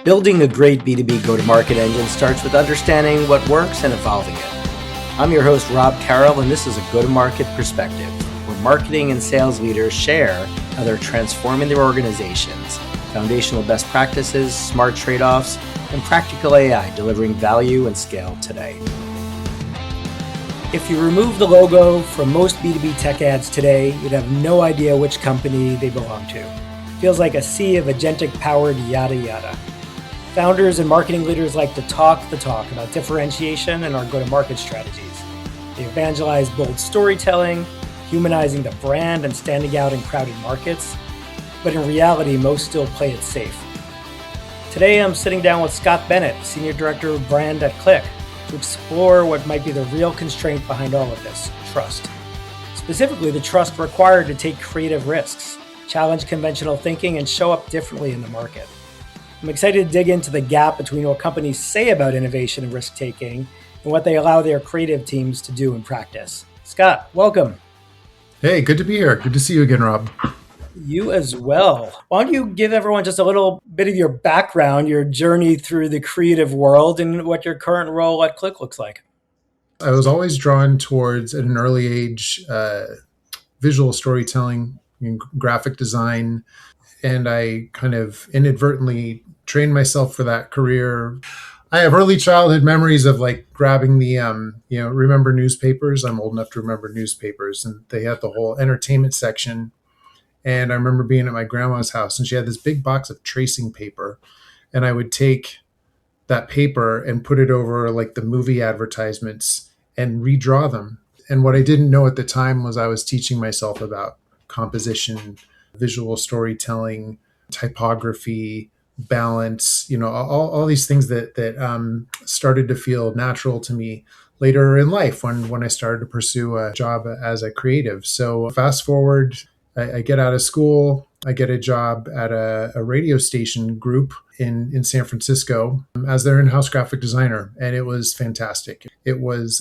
Building a great B2B go-to-market engine starts with understanding what works and evolving it. I'm your host, Rob Carroll, and this is a go-to-market perspective, where marketing and sales leaders share how they're transforming their organizations, foundational best practices, smart trade-offs, and practical AI delivering value and scale today. If you remove the logo from most B2B tech ads today, you'd have no idea which company they belong to. It feels like a sea of agentic-powered yada yada. Founders and marketing leaders like to talk the talk about differentiation and our go-to-market strategies. They evangelize bold storytelling, humanizing the brand and standing out in crowded markets. But in reality, most still play it safe. Today, I'm sitting down with Skott Bennett, Senior Director of Brand at Qlik, to explore what might be the real constraint behind all of this, trust. Specifically, the trust required to take creative risks, challenge conventional thinking, and show up differently in the market. I'm excited to dig into the gap between what companies say about innovation and risk-taking and what they allow their creative teams to do in practice. Skott, welcome. Hey, good to be here. Good to see you again, Rob. You as well. Why don't you give everyone just a little bit of your background, your journey through the creative world, and what your current role at Qlik looks like? I was always drawn towards, at an early age, visual storytelling and graphic design, and I kind of inadvertently trained myself for that career. I have early childhood memories of like grabbing the, remember newspapers? I'm old enough to remember newspapers, and they had the whole entertainment section. And I remember being at my grandma's house, and she had this big box of tracing paper, and I would take that paper and put it over like the movie advertisements and redraw them. And what I didn't know at the time was I was teaching myself about composition, visual storytelling, typography, balance, all these things that started to feel natural to me later in life when I started to pursue a job as a creative. So fast forward, I get out of school, I get a job at a radio station group in San Francisco as their in-house graphic designer. And it was fantastic. It was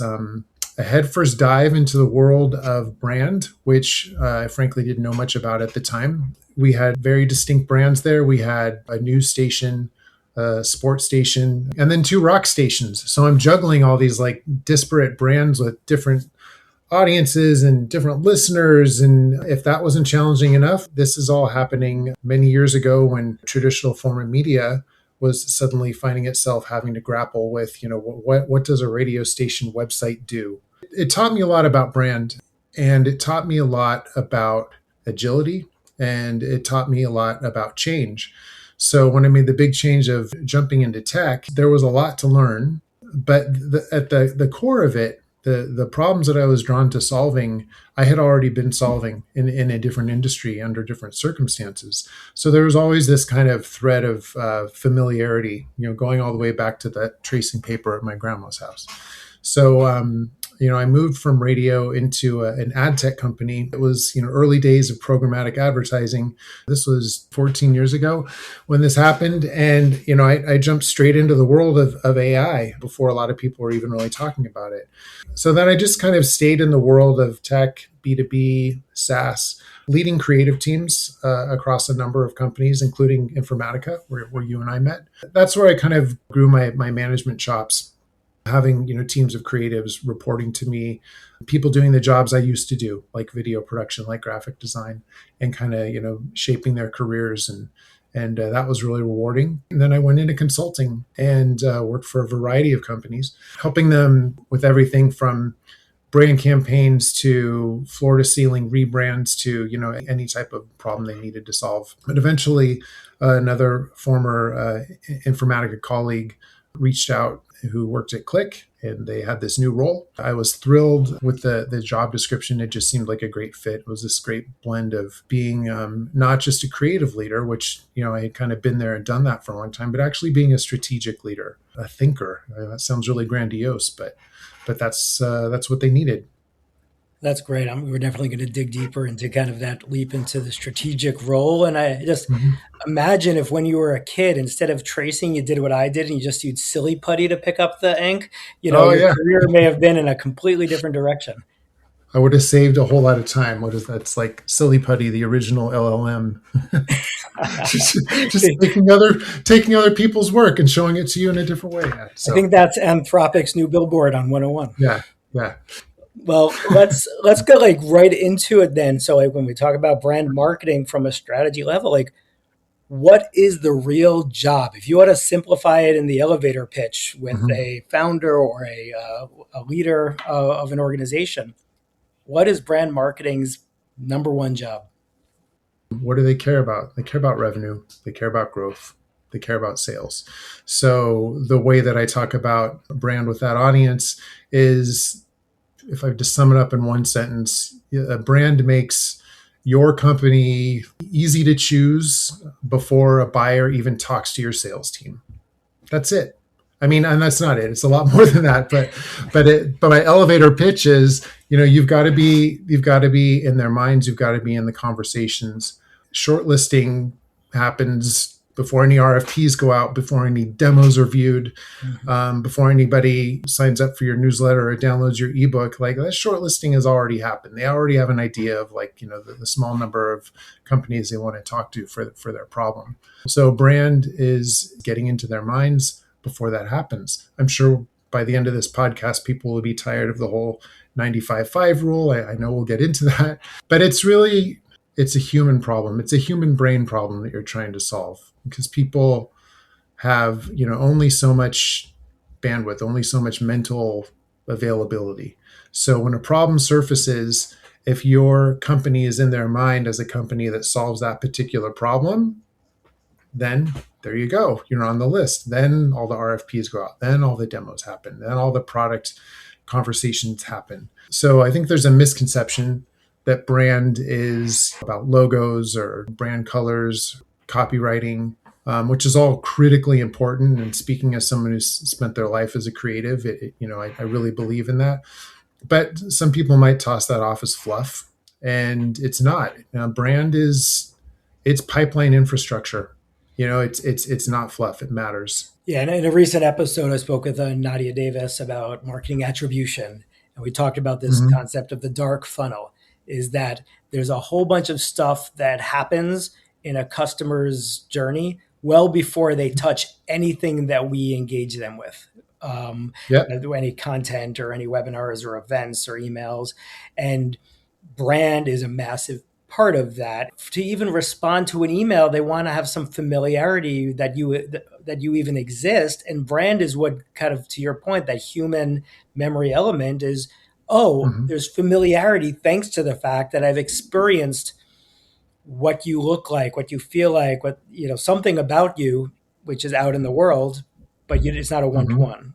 a headfirst dive into the world of brand, which I frankly didn't know much about at the time. We had very distinct brands there. We had a news station, a sports station, and then two rock stations. So I'm juggling all these like disparate brands with different audiences and different listeners. And if that wasn't challenging enough, this is all happening many years ago when traditional form of media was suddenly finding itself having to grapple with, what does a radio station website do? It taught me a lot about brand, and it taught me a lot about agility, and it taught me a lot about change. So when I made the big change of jumping into tech, there was a lot to learn, but at the core of it, the problems that I was drawn to solving, I had already been solving in a different industry under different circumstances. So there was always this kind of thread of familiarity, going all the way back to that tracing paper at my grandma's house. So, I moved from radio into an ad tech company. It was, early days of programmatic advertising. This was 14 years ago when this happened. And, I jumped straight into the world of AI before a lot of people were even really talking about it. So then I just kind of stayed in the world of tech, B2B, SaaS, leading creative teams across a number of companies, including Informatica, where you and I met. That's where I kind of grew my management chops. Having, teams of creatives reporting to me, people doing the jobs I used to do, like video production, like graphic design, and kind of, shaping their careers. And that was really rewarding. And then I went into consulting and worked for a variety of companies, helping them with everything from brand campaigns to floor to ceiling rebrands to, any type of problem they needed to solve. But eventually another former Informatica colleague reached out who worked at Qlik, and they had this new role. I was thrilled with the job description. It just seemed like a great fit. It was this great blend of being not just a creative leader, which, I had kind of been there and done that for a long time, but actually being a strategic leader, a thinker. That sounds really grandiose, but that's what they needed. That's great. We're definitely going to dig deeper into kind of that leap into the strategic role. And I just imagine if when you were a kid, instead of tracing, you did what I did and you just used silly putty to pick up the ink, your career may have been in a completely different direction. I would have saved a whole lot of time. What is that? It's like Silly Putty, the original LLM. Just taking other people's work and showing it to you in a different way. Yeah, I so think that's Anthropic's new billboard on 101. yeah, yeah. Well, let's go like right into it then. So like when we talk about brand marketing from a strategy level, like what is the real job? If you want to simplify it in the elevator pitch with Mhm. a founder or a leader of an organization, what is brand marketing's number one job? What do they care about? They care about revenue. They care about growth. They care about sales. So the way that I talk about a brand with that audience is, if I just sum it up in one sentence, a brand makes your company easy to choose before a buyer even talks to your sales team. That's it. I mean, and that's not it. It's a lot more than that. But my elevator pitch is, you've got to be in their minds. You've got to be in the conversations. Shortlisting happens before any RFPs go out, before any demos are viewed, Mhm. before anybody signs up for your newsletter or downloads your ebook. Like, that shortlisting has already happened. They already have an idea of, like, the small number of companies they want to talk to for their problem. So brand is getting into their minds before that happens. I'm sure by the end of this podcast, people will be tired of the whole 95-5 rule. I know we'll get into that, but it's a human problem. It's a human brain problem that you're trying to solve, because people have, only so much bandwidth, only so much mental availability. So when a problem surfaces, if your company is in their mind as a company that solves that particular problem, then there you go. You're on the list. Then all the RFPs go out. Then all the demos happen. Then all the product conversations happen. So I think there's a misconception that brand is about logos or brand colors, copywriting, which is all critically important. And speaking as someone who's spent their life as a creative, I really believe in that. But some people might toss that off as fluff, and it's not. Brand is, it's pipeline infrastructure. It's not fluff. It matters. Yeah, and in a recent episode, I spoke with Nadia Davis about marketing attribution, and we talked about this Mm-hmm. concept of the dark funnel. Is that there's a whole bunch of stuff that happens in a customer's journey well before they touch anything that we engage them with, Yep. any content or any webinars or events or emails, and brand is a massive part of that. To even respond to an email, they want to have some familiarity that you even exist, and brand is what, kind of to your point, that human memory element is. Oh, Mm-hmm. there's familiarity thanks to the fact that I've experienced what you look like, what you feel like, what something about you, which is out in the world, but it's not a one to Mm-hmm. one.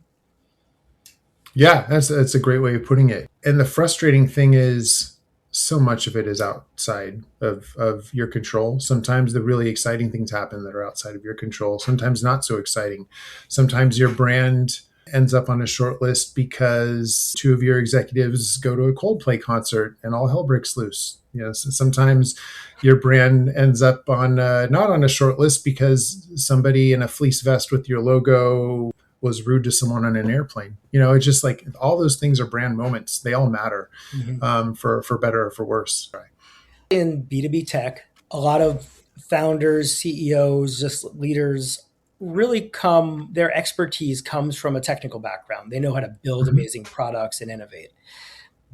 Yeah, that's a great way of putting it. And the frustrating thing is, so much of it is outside of your control. Sometimes the really exciting things happen that are outside of your control. Sometimes not so exciting. Sometimes your brand ends up on a short list because two of your executives go to a Coldplay concert and all hell breaks loose. So sometimes your brand ends up on not on a short list because somebody in a fleece vest with your logo was rude to someone on an airplane. It's just like, all those things are brand moments. They all matter, Mhm. for better or for worse. In B2B tech, a lot of founders, CEOs, just leaders really their expertise comes from a technical background. They know how to build Mm-hmm. amazing products and innovate,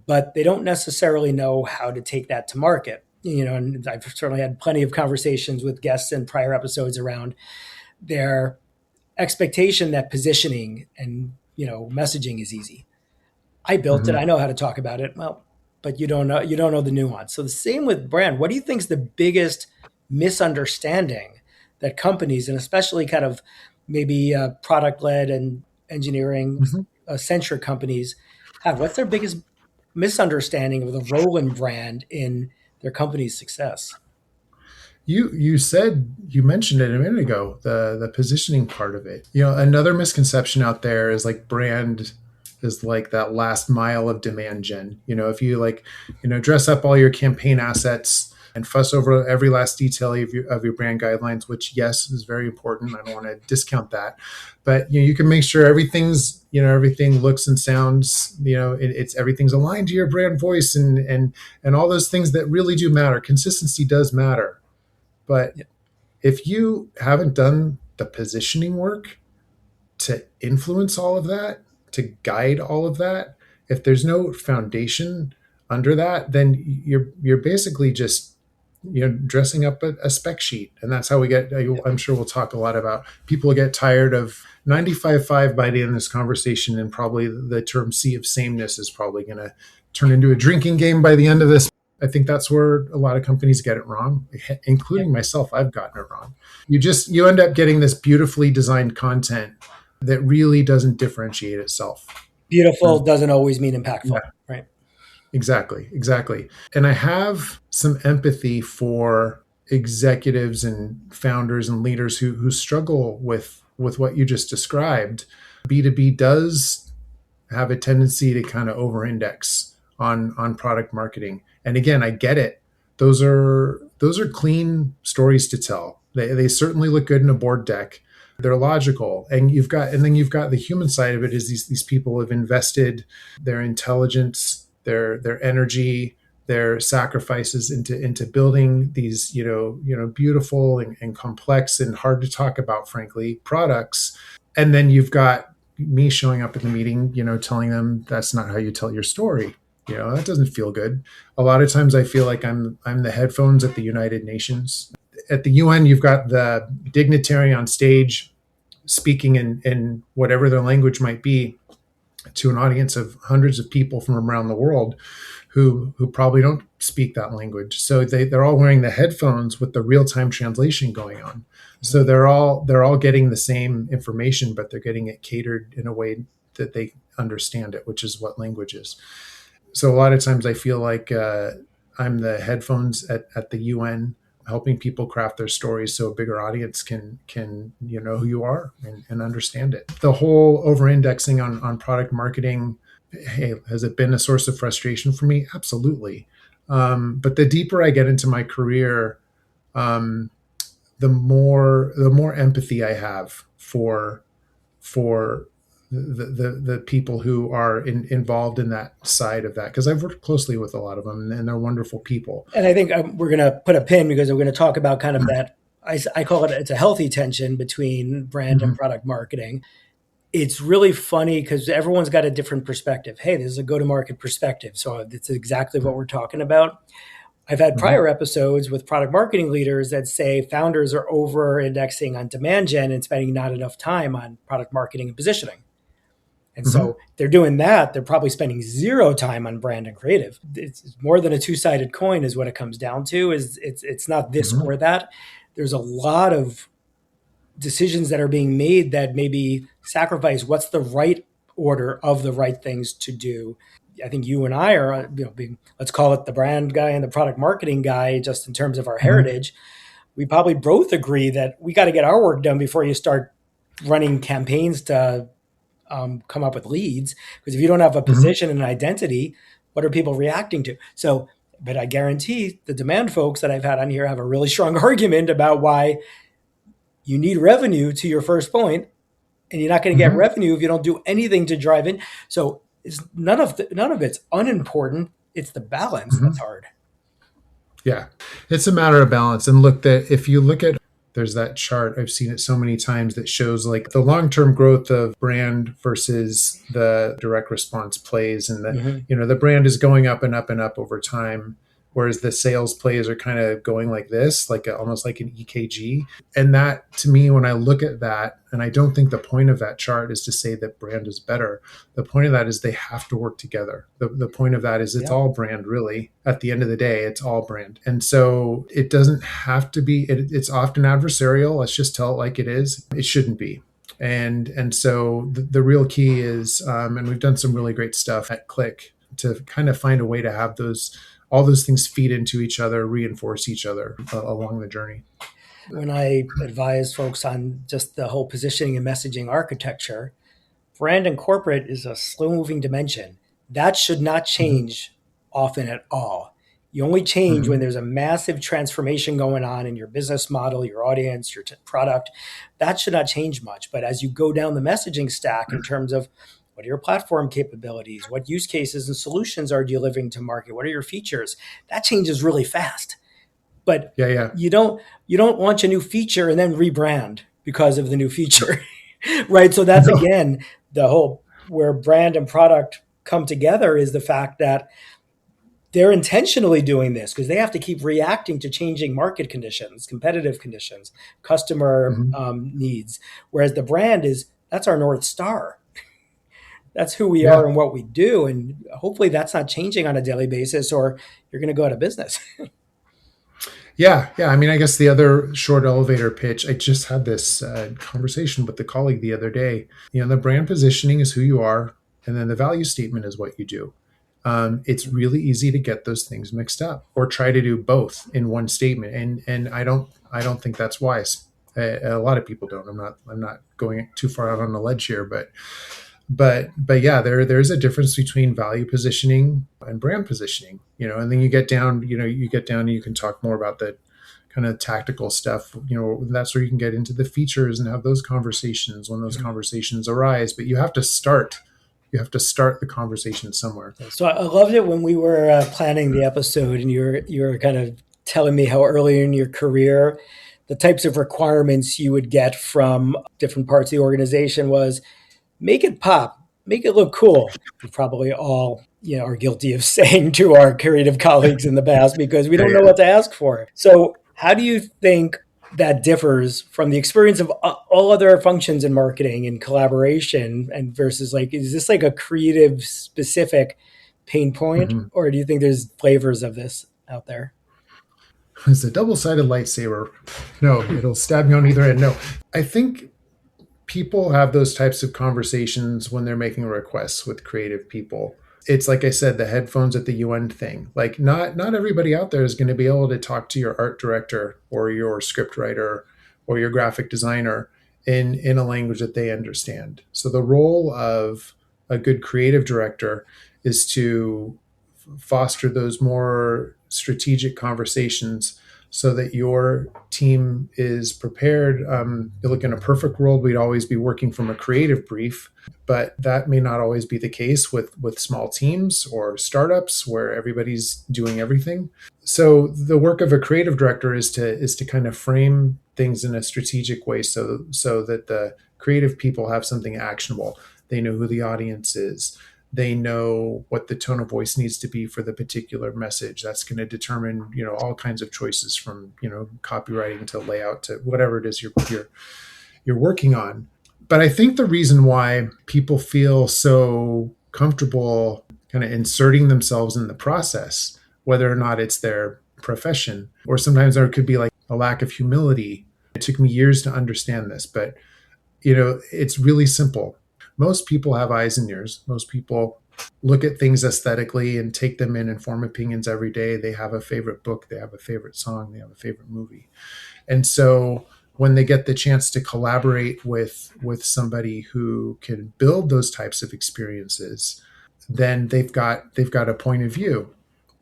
but they don't necessarily know how to take that to market. And I've certainly had plenty of conversations with guests in prior episodes around their expectation that positioning and messaging is easy. I built it. Mm-hmm. I know how to talk about it. Well, but you don't know the nuance. So the same with brand. What do you think is the biggest misunderstanding that companies, and especially kind of maybe product led and engineering Mm-hmm. centric companies, have? What's their biggest misunderstanding of the role in brand in their company's success? You mentioned it a minute ago, the positioning part of it. Another misconception out there is, like, brand is like that last mile of demand gen. If you, like, dress up all your campaign assets and fuss over every last detail of your brand guidelines, which yes is very important. I don't want to discount that, but you can make sure everything looks and sounds, it's everything's aligned to your brand voice, and all those things that really do matter. Consistency does matter, but if you haven't done the positioning work to influence all of that, to guide all of that, if there's no foundation under that, then you're basically just dressing up a spec sheet. And that's how we get, I'm sure we'll talk a lot about, people get tired of 95.5 by the end of this conversation, and probably the term sea of sameness is probably going to turn into a drinking game by the end of this. I think that's where a lot of companies get it wrong, including myself. I've gotten it wrong. You end up getting this beautifully designed content that really doesn't differentiate itself. Beautiful doesn't always mean impactful, yeah. Right? Exactly. And I have some empathy for executives and founders and leaders who struggle with what you just described. B2B does have a tendency to kind of over-index on product marketing. And again, I get it. Those are clean stories to tell. They certainly look good in a board deck. They're logical. And then you've got the human side of it, is these people have invested their intelligence, their energy, their sacrifices into building these, beautiful and complex and hard to talk about, frankly, products. And then you've got me showing up at the meeting, telling them that's not how you tell your story. That doesn't feel good. A lot of times I feel like I'm the headphones at the United Nations. At the UN, you've got the dignitary on stage speaking in whatever their language might be to an audience of hundreds of people from around the world who probably don't speak that language. So they're all wearing the headphones with the real-time translation going on. So they're all getting the same information, but they're getting it catered in a way that they understand it, which is what language is. So a lot of times I feel like I'm the headphones at the UN, helping people craft their stories so a bigger audience can know who you are and understand it. The whole over-indexing on product marketing, hey, has it been a source of frustration for me? Absolutely. But the deeper I get into my career, the more empathy I have for the people who are involved in that side of that, because I've worked closely with a lot of them, and they're wonderful people. And I think we're going to put a pin, because we're going to talk about kind of that, I call it's a healthy tension between brand and product marketing. It's really funny because everyone's got a different perspective. Hey, this is a go-to-market perspective. So it's exactly what we're talking about. I've had prior episodes with product marketing leaders that say founders are over-indexing on demand gen and spending not enough time on product marketing and positioning. And so they're doing that. They're probably spending zero time on brand and creative. It's more than a two-sided coin is what it comes down to. It's not this or that. There's a lot of decisions that are being made that maybe sacrifice what's the right order of the right things to do. I think you and I are, let's call it the brand guy and the product marketing guy, just in terms of our heritage. We probably both agree that we got to get our work done before you start running campaigns to come up with leads. Because if you don't have a position and an identity, what are people reacting to? So, but I guarantee the demand folks that I've had on here have a really strong argument about why you need revenue, to your first point, and you're not going to get revenue if you don't do anything to drive in. So none of it's unimportant. It's the balance that's hard. Yeah, it's a matter of balance. And look, that if you look at, there's that chart, I've seen it so many times, that shows like the long-term growth of brand versus the direct response plays. And the brand is going up and up and up over time, whereas the sales plays are kind of going like this, almost like an EKG. And that, to me, when I look at that, and I don't think the point of that chart is to say that brand is better. The point of that is they have to work together. The point of that is it's all brand, really. At the end of the day, it's all brand. And so it doesn't have to be, it's often adversarial. Let's just tell it like it is. It shouldn't be. And so the real key is, and we've done some really great stuff at Qlik to kind of find a way to have all those things feed into each other, reinforce each other along the journey. When I advise folks on just the whole positioning and messaging architecture, brand and corporate is a slow-moving dimension. That should not change often at all. You only change when Hmm. there's a massive transformation going on in your business model, your audience, your product. That should not change much. But as you go down the messaging stack in terms of what are your platform capabilities, what use cases and solutions are you delivering to market, what are your features, that changes really fast. But Yeah, yeah. you don't launch a new feature and then rebrand because of the new feature. Right? So that's No. again the whole where brand and product come together is the fact that they're intentionally doing this because they have to keep reacting to changing market conditions, competitive conditions, customer Mhm. needs. Whereas the brand is that's our North Star. That's who we are Yeah. and what we do. And hopefully that's not changing on a daily basis or you're going to go out of business. Yeah, yeah. I mean, I guess the other short elevator pitch, I just had this conversation with a colleague the other day. The brand positioning is who you are, and then the value statement is what you do. It's really easy to get those things mixed up or try to do both in one statement, and I don't think that's wise. A lot of people don't. I'm not going too far out on a ledge here, but yeah, there's a difference between value positioning and brand positioning, and then you get down and you can talk more about the kind of tactical stuff. That's where you can get into the features and have those conversations when those conversations arise, but you have to start the conversation somewhere. So I loved it when we were planning the episode, and you were kind of telling me how early in your career, the types of requirements you would get from different parts of the organization was make it pop, make it look cool. We probably all are guilty of saying to our creative colleagues in the past because we Yeah, don't know yeah. what to ask for. So how do you think that differs from the experience of all other functions in marketing and collaboration and versus like is this like a creative specific pain point Mhm. or do you think there's flavors of this out there? It's a double-sided lightsaber. No, it'll stab me on either end. No, I think people have those types of conversations when they're making requests with creative people. It's like I said, the headphones at the UN thing. Like not everybody out there is going to be able to talk to your art director or your script writer or your graphic designer in a language that they understand. So the role of a good creative director is to foster those more strategic conversations so that your team is prepared. You look, in a perfect world, we'd always be working from a creative brief, but that may not always be the case with small teams or startups where everybody's doing everything. So the work of a creative director is to kind of frame things in a strategic way so that the creative people have something actionable. They know who the audience is. They know what the tone of voice needs to be for the particular message. That's going to determine, all kinds of choices from, copywriting to layout to whatever it is you're working on. But I think the reason why people feel so comfortable kind of inserting themselves in the process, whether or not it's their profession, or sometimes there could be like a lack of humility. It took me years to understand this, but it's really simple. Most people have eyes and ears. Most people look at things aesthetically and take them in and form opinions every day. They have a favorite book, they have a favorite song, they have a favorite movie. And so when they get the chance to collaborate with somebody who can build those types of experiences, then they've got a point of view.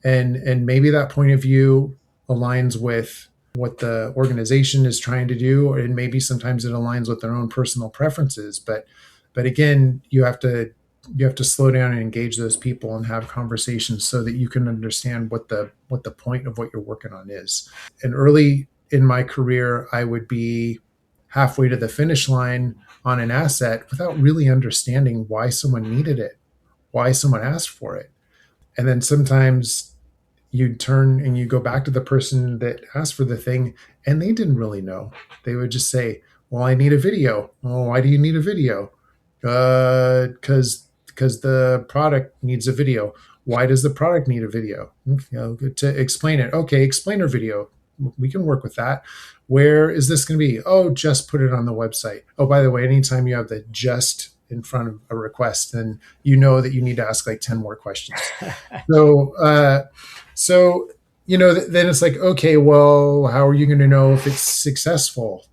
And maybe that point of view aligns with what the organization is trying to do, and maybe sometimes it aligns with their own personal preferences. But again, you have to slow down and engage those people and have conversations so that you can understand what the point of what you're working on is. And early in my career, I would be halfway to the finish line on an asset without really understanding why someone needed it, why someone asked for it. And then sometimes you'd turn and you go back to the person that asked for the thing and they didn't really know. They would just say, well, I need a video. Oh, why do you need a video? Because the product needs a video. Why does the product need a video? To explain it. Okay, explainer video. We can work with that. Where is this going to be? Oh, just put it on the website. Oh, by the way, anytime you have the just in front of a request, then you know that you need to ask like 10 more questions. So then it's like, okay, well, how are you going to know if it's successful?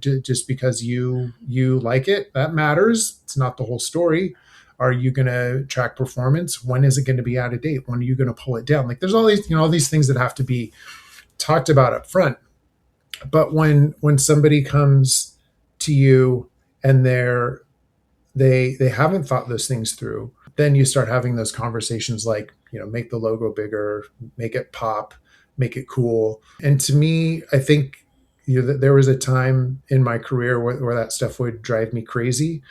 Just because you like it, that matters. It's not the whole story. Are you going to track performance? When is it going to be out of date? When are you going to pull it down? Like there's all these, all these things that have to be talked about up front. But when somebody comes to you and they haven't thought those things through, then you start having those conversations like, make the logo bigger, make it pop, make it cool. And to me, I think there was a time in my career where that stuff would drive me crazy.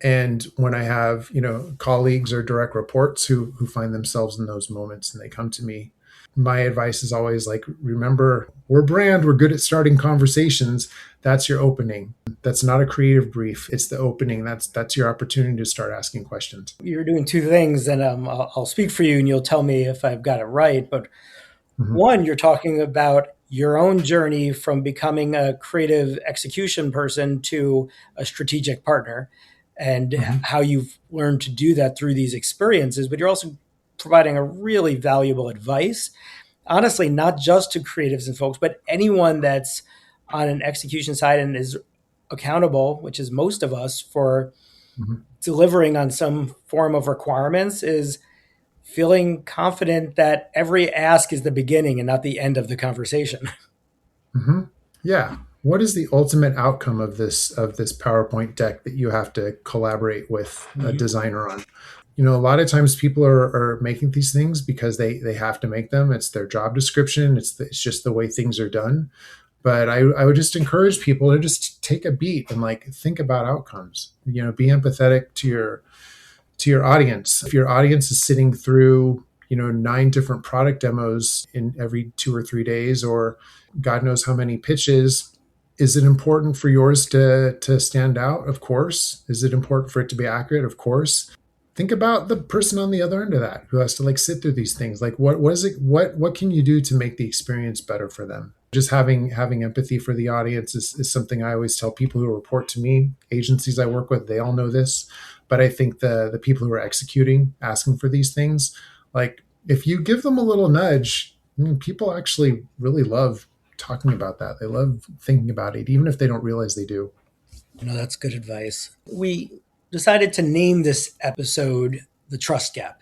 And when I have, colleagues or direct reports who find themselves in those moments and they come to me, my advice is always like, remember, we're brand, we're good at starting conversations. That's your opening. That's not a creative brief. It's the opening. That's your opportunity to start asking questions. You're doing two things, and I'll speak for you, and you'll tell me if I've got it right. But one, you're talking about your own journey from becoming a creative execution person to a strategic partner, and how you've learned to do that through these experiences. But you're also providing a really valuable advice, honestly, not just to creatives and folks, but anyone that's on an execution side and is accountable, which is most of us, for delivering on some form of requirements, is feeling confident that every ask is the beginning and not the end of the conversation. Yeah. What is the ultimate outcome of this PowerPoint deck that you have to collaborate with a designer on? A lot of times people are making these things because they have to make them. It's their job description. It's just the way things are done. But I would just encourage people to just take a beat and like think about outcomes. Be empathetic to your audience. If your audience is sitting through 9 different product demos in every 2 or 3 days, or God knows how many pitches, is it important for yours to stand out? Of course. Is it important for it to be accurate? Of course. Think about the person on the other end of that who has to like sit through these things. Like what is it? What can you do to make the experience better for them? Just having empathy for the audience is something I always tell people who report to me. Agencies I work with, they all know this. But I think the people who are executing, asking for these things, like if you give them a little nudge, people actually really love talking about that. They love thinking about it, even if they don't realize they do. That's good advice. We decided to name this episode The Trust Gap,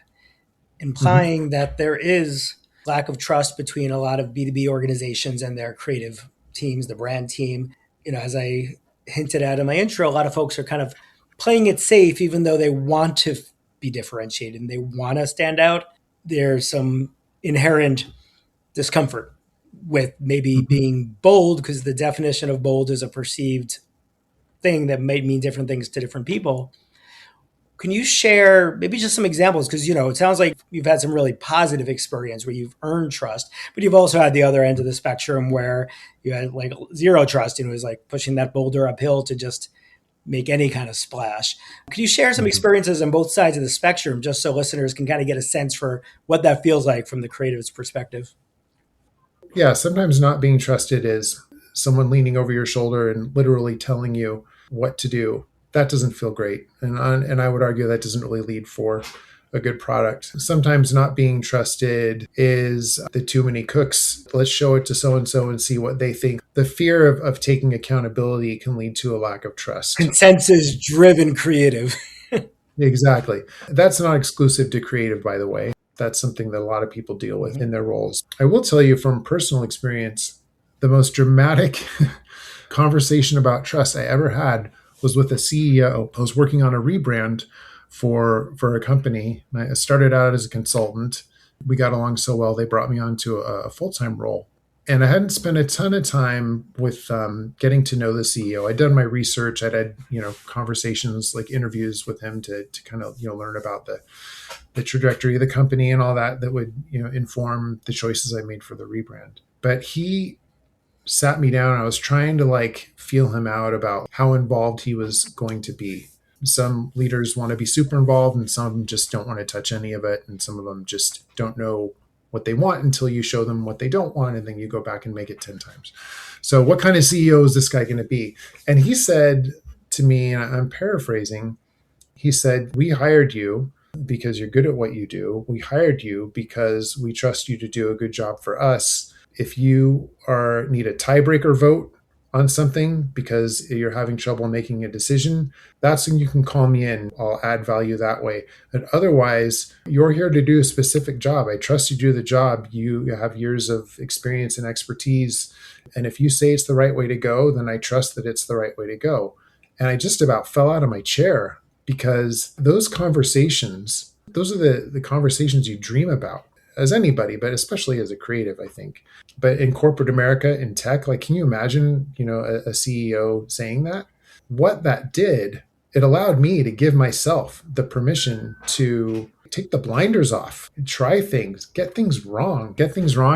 implying that there is lack of trust between a lot of B2B organizations and their creative teams, the brand team. As I hinted at in my intro, a lot of folks are kind of playing it safe, even though they want to be differentiated and they want to stand out. There's some inherent discomfort with maybe being bold, because the definition of bold is a perceived thing that may mean different things to different people. Can you share maybe just some examples? Because, it sounds like you've had some really positive experience where you've earned trust, but you've also had the other end of the spectrum where you had like zero trust and it was like pushing that boulder uphill to just make any kind of splash. Can you share some experiences on both sides of the spectrum, just so listeners can kind of get a sense for what that feels like from the creative's perspective? Yeah, sometimes not being trusted is someone leaning over your shoulder and literally telling you what to do. That doesn't feel great. And I would argue that doesn't really lead for a good product. Sometimes not being trusted is the too many cooks. Let's show it to so-and-so and see what they think. The fear of taking accountability can lead to a lack of trust. Consensus-driven creative. Exactly. That's not exclusive to creative, by the way. That's something that a lot of people deal with in their roles. I will tell you from personal experience, the most dramatic conversation about trust I ever had was with a CEO. I was working on a rebrand for a company. I started out as a consultant. We got along so well, they brought me onto a full-time role. And I hadn't spent a ton of time with getting to know the CEO. I'd done my research. I'd had, conversations, like interviews with him to kind of, learn about the trajectory of the company and all that would, inform the choices I made for the rebrand. But he sat me down and I was trying to like feel him out about how involved he was going to be. Some leaders want to be super involved and some just don't want to touch any of it. And some of them just don't know what they want until you show them what they don't want. And then you go back and make it 10 times. So what kind of CEO is this guy going to be? And he said to me, and I'm paraphrasing, he said, "We hired you because you're good at what you do. We hired you because we trust you to do a good job for us. If you need a tiebreaker vote, on something because you're having trouble making a decision, that's when you can call me in. I'll add value that way. But otherwise, you're here to do a specific job. I trust you do the job. You have years of experience and expertise. And if you say it's the right way to go, then I trust that it's the right way to go. And I just about fell out of my chair because those conversations, those are the conversations you dream about as anybody, but especially as a creative, I think. But in corporate America, in tech, like, can you imagine, a CEO saying that? What that did, it allowed me to give myself the permission to take the blinders off, try things, get things wrong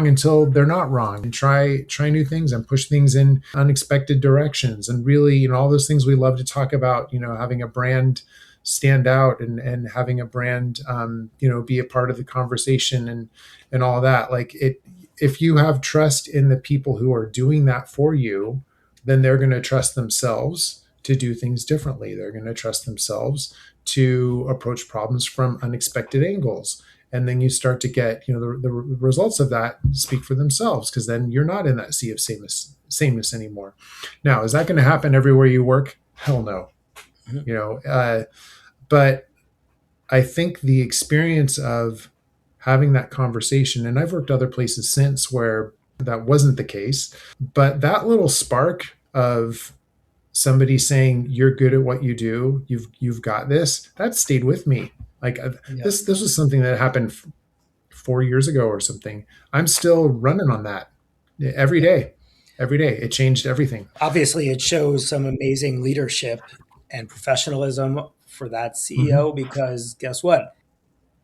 until they're not wrong, and try new things and push things in unexpected directions. And really, all those things we love to talk about, having a brand stand out and having a brand, be a part of the conversation and all that. Like it, if you have trust in the people who are doing that for you, then they're going to trust themselves to do things differently. They're going to trust themselves to approach problems from unexpected angles. And then you start to get, the results of that speak for themselves, because then you're not in that sea of sameness anymore. Now, is that going to happen everywhere you work? Hell no. Mhm. But I think the experience of having that conversation, and I've worked other places since where that wasn't the case, but that little spark of somebody saying you're good at what you do, you've got this, that stayed with me. Like Yeah. this was something that happened 4 years ago or something. I'm still running on that every Yeah. day. Every day it changed everything. Obviously, it shows some amazing leadership and professionalism for that Mm-hmm. CEO because guess what?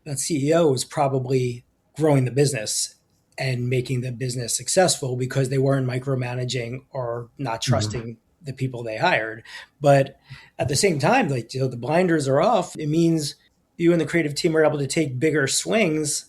That CEO is probably growing the business and making the business successful because they weren't micromanaging or not Mm-hmm. trusting the people they hired. But at the same time, like the blinders are off. It means you and the creative team are able to take bigger swings.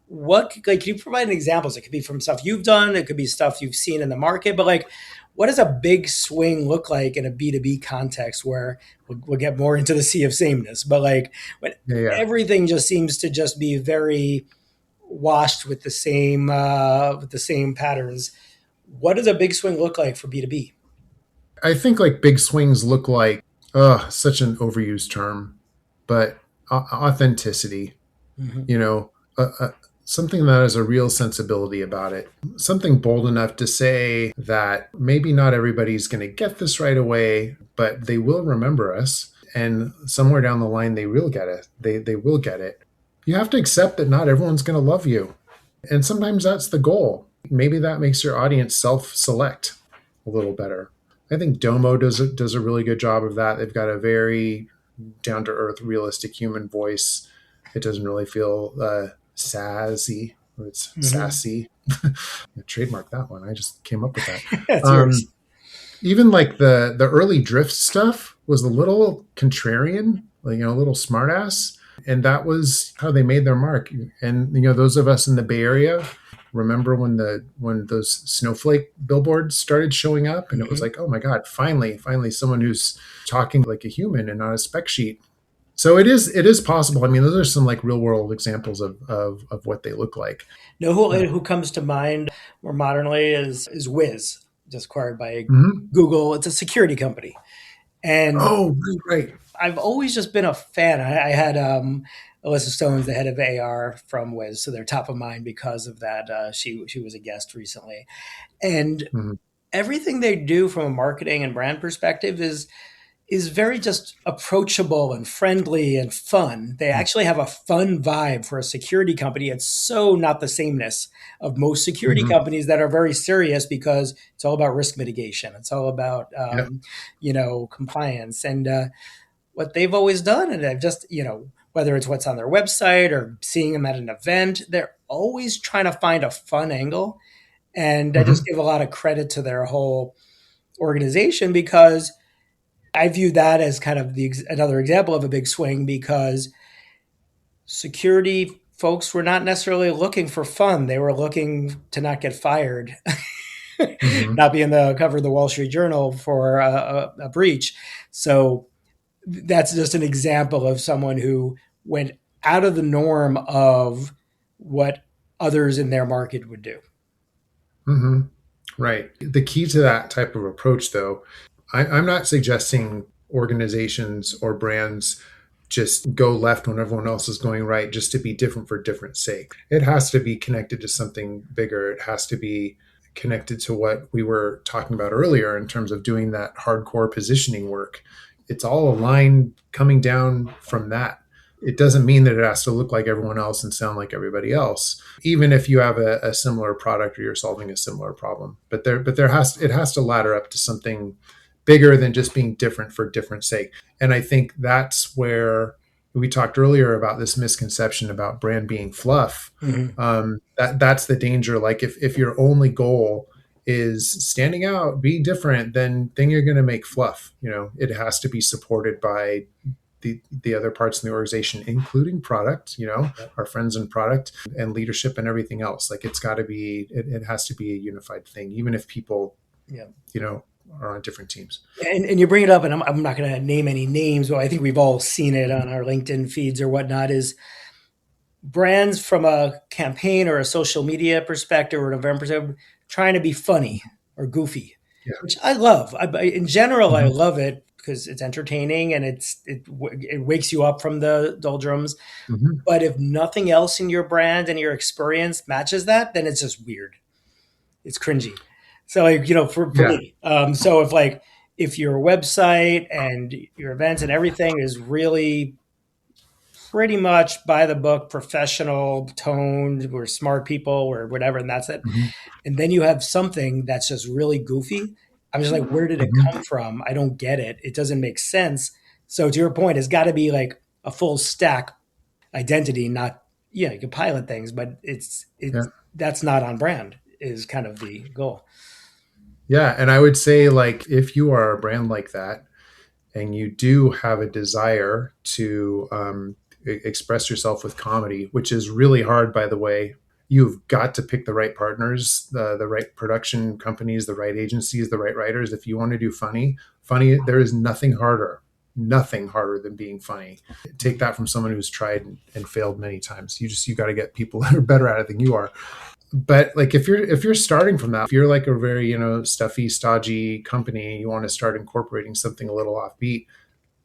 Can you provide examples? It could be from stuff you've done, it could be stuff you've seen in the market, but like what does a big swing look like in a B2B context where we'll get more into the sea of sameness, but like when Yeah, yeah. everything just seems to just be very washed with the same patterns. What does a big swing look like for B2B? I think like big swings look like, such an overused term, but authenticity, Mm-hmm. you know, something that has a real sensibility about it, something bold enough to say that maybe not everybody's going to get this right away, but they will remember us. And somewhere down the line, they will get it. They will get it. You have to accept that not everyone's going to love you. And sometimes that's the goal. Maybe that makes your audience self select a little better. I think Domo does a really good job of that. They've got a very down to earth, realistic human voice. It doesn't really feel sassy. It's Mm-hmm. sassy. I trademark that one. I just came up with that. That's yours. Um, Even like the early drift stuff was a little contrarian, like, a little smartass, and that was how they made their mark. And those of us in the Bay Area remember when those snowflake billboards started showing up, and it was Mm-hmm. like, oh my god, finally someone who's talking like a human and not a spec sheet. So it is possible. I mean, those are some like real world examples of what they look like. Know who comes to mind more modernly is Wiz, just acquired by Mhm. Google. It's a security company, and Oh, right. I've always just been a fan. I had Alyssa Stone's the head of AR from Wiz, so they're top of mind because of that. She was a guest recently, and Mhm. everything they do from a marketing and brand perspective is very just approachable and friendly and fun. They actually have a fun vibe for a security company. It's so not the sameness of most security Mhm. companies that are very serious because it's all about risk mitigation. It's all about Yeah. compliance and what they've always done. And I've just whether it's what's on their website or seeing them at an event, they're always trying to find a fun angle. And I just Mhm. give a lot of credit to their whole organization because I view that as kind of another example of a big swing because security folks were not necessarily looking for fun. They were looking to not get fired, Mhm. not be in the cover of the Wall Street Journal for a breach. So that's just an example of someone who went out of the norm of what others in their market would do. Mhm. Right. The key to that type of approach, though, I'm not suggesting organizations or brands just go left when everyone else is going right just to be different for different sake. It has to be connected to something bigger. It has to be connected to what we were talking about earlier in terms of doing that hardcore positioning work. It's all aligned coming down from that. It doesn't mean that it has to look like everyone else and sound like everybody else, even if you have a similar product or you're solving a similar problem. But there has it has to ladder up to something bigger than just being different for different sake. And I think that's where we talked earlier about this misconception about brand being fluff. Mm-hmm. That's the danger. Like if your only goal is standing out, being different, then you're going to make fluff. It has to be supported by the other parts of the organization, including product, Yep. our friends in product and leadership and everything else. Like it has to be a unified thing, even if people, Yep. you know, are on different teams. And you bring it up, and I'm not going to name any names, but I think we've all seen it on our LinkedIn feeds or whatnot. Is brands from a campaign or a social media perspective or an event perspective trying to be funny or goofy, Yeah. which I love. In general, I Mm-hmm. love it because it's entertaining and it wakes you up from the doldrums. Mm-hmm. But if nothing else in your brand and your experience matches that, then it's just weird. It's cringy. So like, for Yeah. me, so if your website and your events and everything is really pretty much by the book, professional, toned, we're smart people, or whatever, and that's it. Mm-hmm. And then you have something that's just really goofy. I'm just like, where did it come Mm-hmm. from? I don't get it. It doesn't make sense. So to your point, it's got to be like a full stack identity, not yeah, you can pilot things, but it's Yeah. that's not on brand is kind of the goal. Yeah. And I would say, like, if you are a brand like that and you do have a desire to express yourself with comedy, which is really hard, by the way. You've got to pick the right partners, the right production companies, the right agencies, the right writers. If you want to do funny, there is nothing harder than being funny. Take that from someone who's tried and failed many times. You got to get people that are better at it than you are. But like if you're starting from that, if you're like a very stuffy, stodgy company, you want to start incorporating something a little offbeat,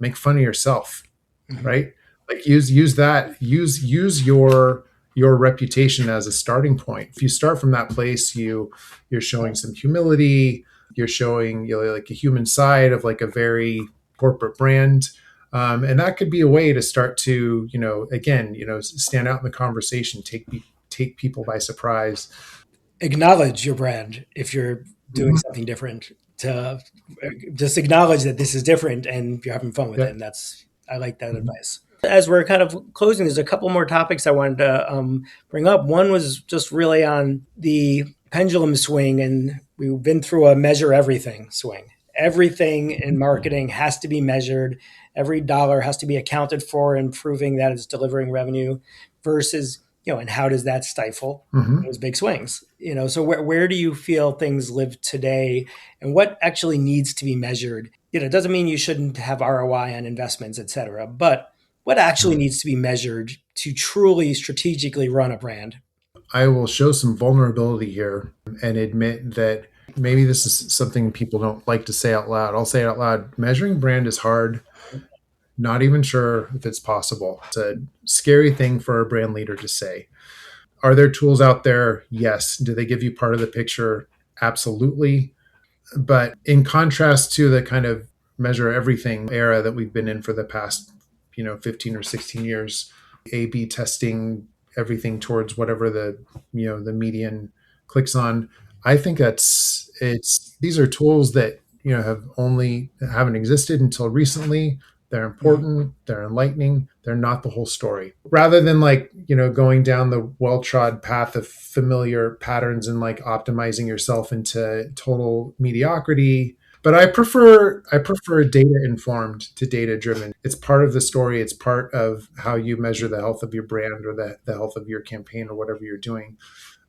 make fun of yourself, Mhm. right? Like use that, use your reputation as a starting point. If you start from that place, you're showing some humility, you're showing like a human side of like a very corporate brand. And that could be a way to start to again stand out in the conversation, take people by surprise. Acknowledge your brand if you're doing Mhm. something different. To just acknowledge that this is different and you're having fun with it. Yeah. And that's I like that Mhm. advice. As we're kind of closing, there's a couple more topics I wanted to bring up. One was just really on the pendulum swing, and we've been through a measure everything swing. Everything in marketing has to be measured. Every dollar has to be accounted for and proving that it's delivering revenue versus, and how does that stifle Mhm. those big swings? So where do you feel things live today and what actually needs to be measured? It doesn't mean you shouldn't have ROI on investments, et cetera, but what actually Mhm. needs to be measured to truly strategically run a brand? I will show some vulnerability here and admit that maybe this is something people don't like to say out loud. I'll say it out loud. Measuring brand is hard. Not even sure if it's possible. It's a scary thing for a brand leader to say. Are there tools out there? Yes. Do they give you part of the picture? Absolutely. But in contrast to the kind of measure everything era that we've been in for the past, 15 or 16 years, A/B testing everything towards whatever the median clicks on. I think it's these are tools that haven't existed until recently. They're Mhm. important, they're enlightening, they're not the whole story. Rather than like, going down the well-trod path of familiar patterns and like optimizing yourself into total mediocrity. But I prefer data informed to data driven. It's part of the story. It's part of how you measure the health of your brand or the health of your campaign or whatever you're doing.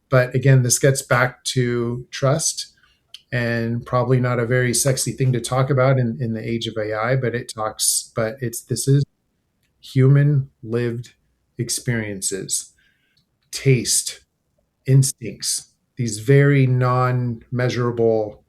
But again, this gets back to trust, and probably not a very sexy thing to talk about in the age of AI, but this is human lived experiences, taste, instincts. these very non-measurable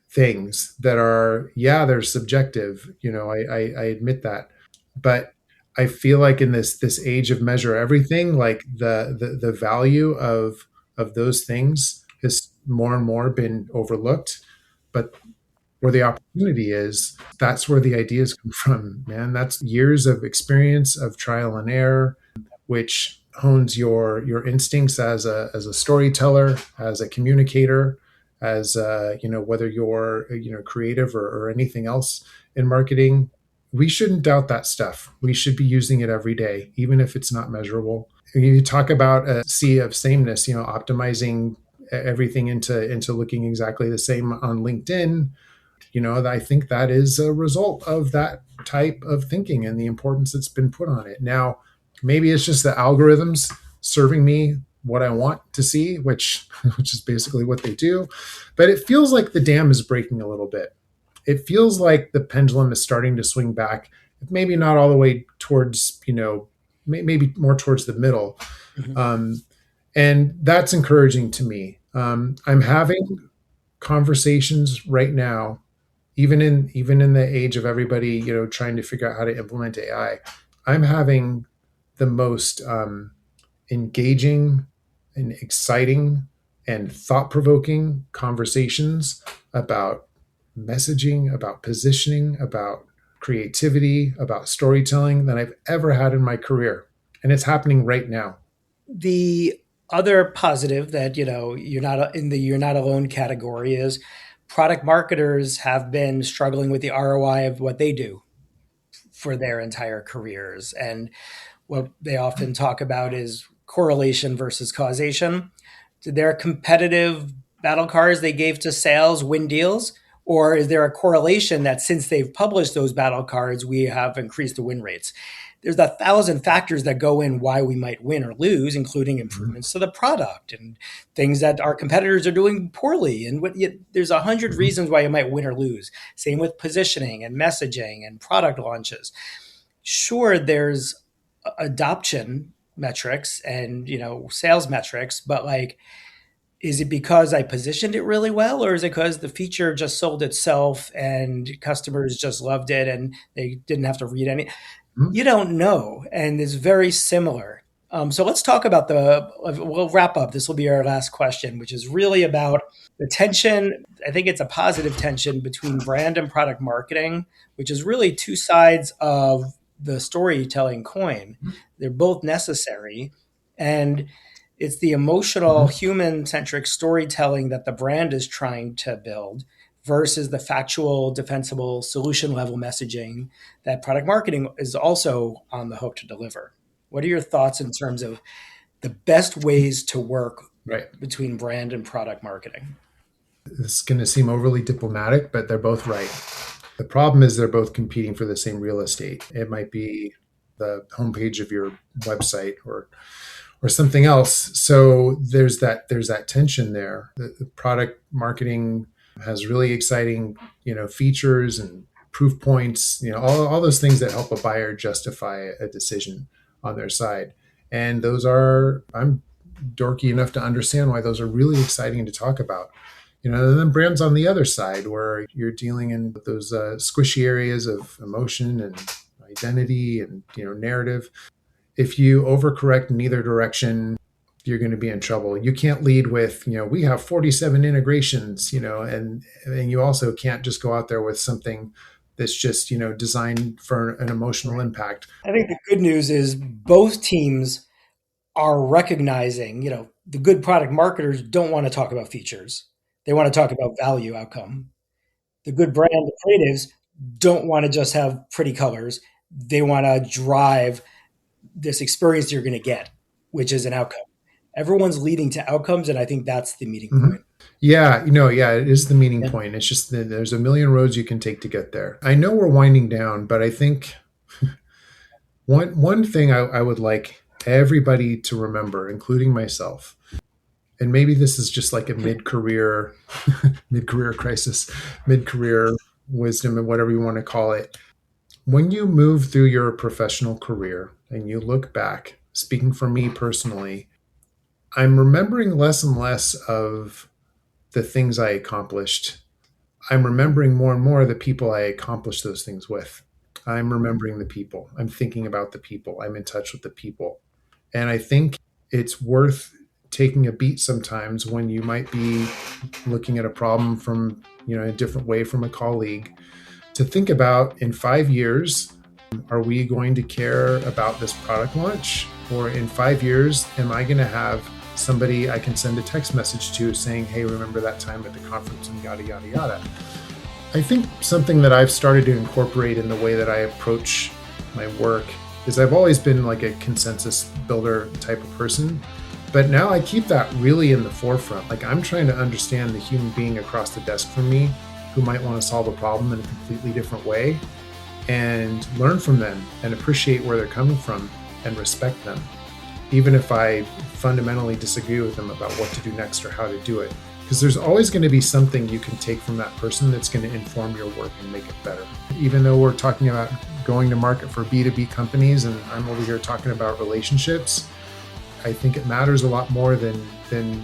things that are, yeah, they're subjective. I admit that, but I feel like in this age of measure everything, like the value of those things has more and more been overlooked. But where the opportunity is, that's where the ideas come from, man. That's years of experience of trial and error, which hones your instincts as a storyteller, as a communicator, as whether you're creative or anything else in marketing. We shouldn't doubt that stuff. We should be using it every day, even if it's not measurable. You talk about a sea of sameness, optimizing everything into looking exactly the same on LinkedIn. I think that is a result of that type of thinking and the importance that's been put on it. Now, maybe it's just the algorithms serving me what I want to see, which which is basically what they do. But it feels like the dam is breaking a little bit. It feels like the pendulum is starting to swing back, maybe not all the way towards, maybe more towards the middle. Mhm. Um, and that's encouraging to me. I'm having conversations right now, even in the age of everybody trying to figure out how to implement AI. I'm having the most engaging and exciting and thought-provoking conversations about messaging, about positioning, about creativity, about storytelling than I've ever had in my career, and it's happening right now. The other positive that you're not in the you're not alone category is product marketers have been struggling with the ROI of what they do for their entire careers. And what they often talk about is correlation versus causation. Did their competitive battle cards they gave to sales win deals? Or is there a correlation that since they've published those battle cards, we have increased the win rates? There's 1,000 factors that go in why we might win or lose, including Mhm. improvements to the product and things that our competitors are doing poorly. And there's 100 Mhm. reasons why you might win or lose. Same with positioning and messaging and product launches. Sure, there's adoption metrics and sales metrics, but like, is it because I positioned it really well, or is it because the feature just sold itself and customers just loved it and they didn't have to read any? Mhm. You don't know, and it's very similar. So let's talk about we'll wrap up. This will be our last question, which is really about the tension. I think it's a positive tension between brand and product marketing, which is really two sides of the storytelling coin. They're both necessary. And it's the emotional, Mhm. human centric storytelling that the brand is trying to build versus the factual, defensible, solution level messaging that product marketing is also on the hook to deliver. What are your thoughts in terms of the best ways to work Right. between brand and product marketing? It's going to seem overly diplomatic, but they're both right. The problem is they're both competing for the same real estate. It might be the homepage of your website or something else. So there's that tension there. The product marketing has really exciting features and proof points. All those things that help a buyer justify a decision on their side. And those are I'm dorky enough to understand why those are really exciting to talk about. And then brands on the other side where you're dealing in those squishy areas of emotion and identity and narrative. If you overcorrect in either direction, you're going to be in trouble. You can't lead with, we have 47 integrations, and you also can't just go out there with something that's just, designed for an emotional Right. impact. I think the good news is both teams are recognizing, the good product marketers don't want to talk about features. They want to talk about value outcome. The good brand creatives don't want to just have pretty colors. They want to drive this experience you're going to get, which is an outcome. Everyone's leading to outcomes, and I think that's the meeting Mhm. point. Yeah, yeah, it is the meeting Yeah. point. It's just that there's a million roads you can take to get there. I know we're winding down, but I think one thing I would like everybody to remember, including myself, and maybe this is just like a mid-career mid-career crisis, mid-career wisdom, and whatever you want to call it. When you move through your professional career and you look back, speaking for me personally, I'm remembering less and less of the things I accomplished. I'm remembering more and more the people I accomplished those things with. I'm remembering the people. I'm thinking about the people. I'm in touch with the people. And I think it's worth taking a beat sometimes when you might be looking at a problem from, a different way from a colleague, to think about, in 5 years, are we going to care about this product launch? Or in 5 years, am I going to have somebody I can send a text message to saying, hey, remember that time at the conference and yada, yada, yada. I think something that I've started to incorporate in the way that I approach my work is I've always been like a consensus builder type of person, but now I keep that really in the forefront. Like, I'm trying to understand the human being across the desk from me who might want to solve a problem in a completely different way, and learn from them and appreciate where they're coming from and respect them, even if I fundamentally disagree with them about what to do next or how to do it. Because there's always going to be something you can take from that person that's going to inform your work and make it better. Even though we're talking about going to market for B2B companies and I'm over here talking about relationships, I think it matters a lot more than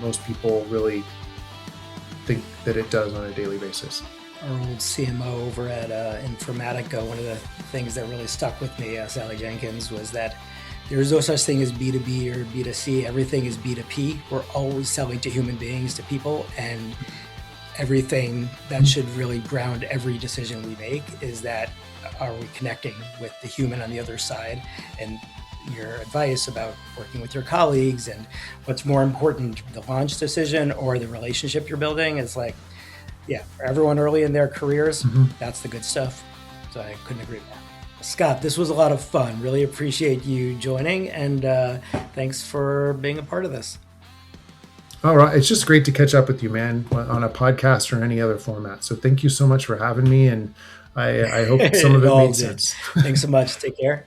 most people really think that it does on a daily basis. Our old CMO over at Informatica, one of the things that really stuck with me, Sally Jenkins, was that there's no such thing as B2B or B2C. Everything is B2P. We're always selling to human beings, to people, and everything that should really ground every decision we make is that, are we connecting with the human on the other side? And your advice about working with your colleagues and what's more important, the launch decision or the relationship you're building, is like, yeah, for everyone early in their careers, that's the good stuff. So I couldn't agree more. Skott, this was a lot of fun. Really appreciate you joining, and thanks for being a part of this. All right. It's just great to catch up with you, man, on a podcast or any other format. So thank you so much for having me, and I hope some of it made sense. Thanks so much. Take care.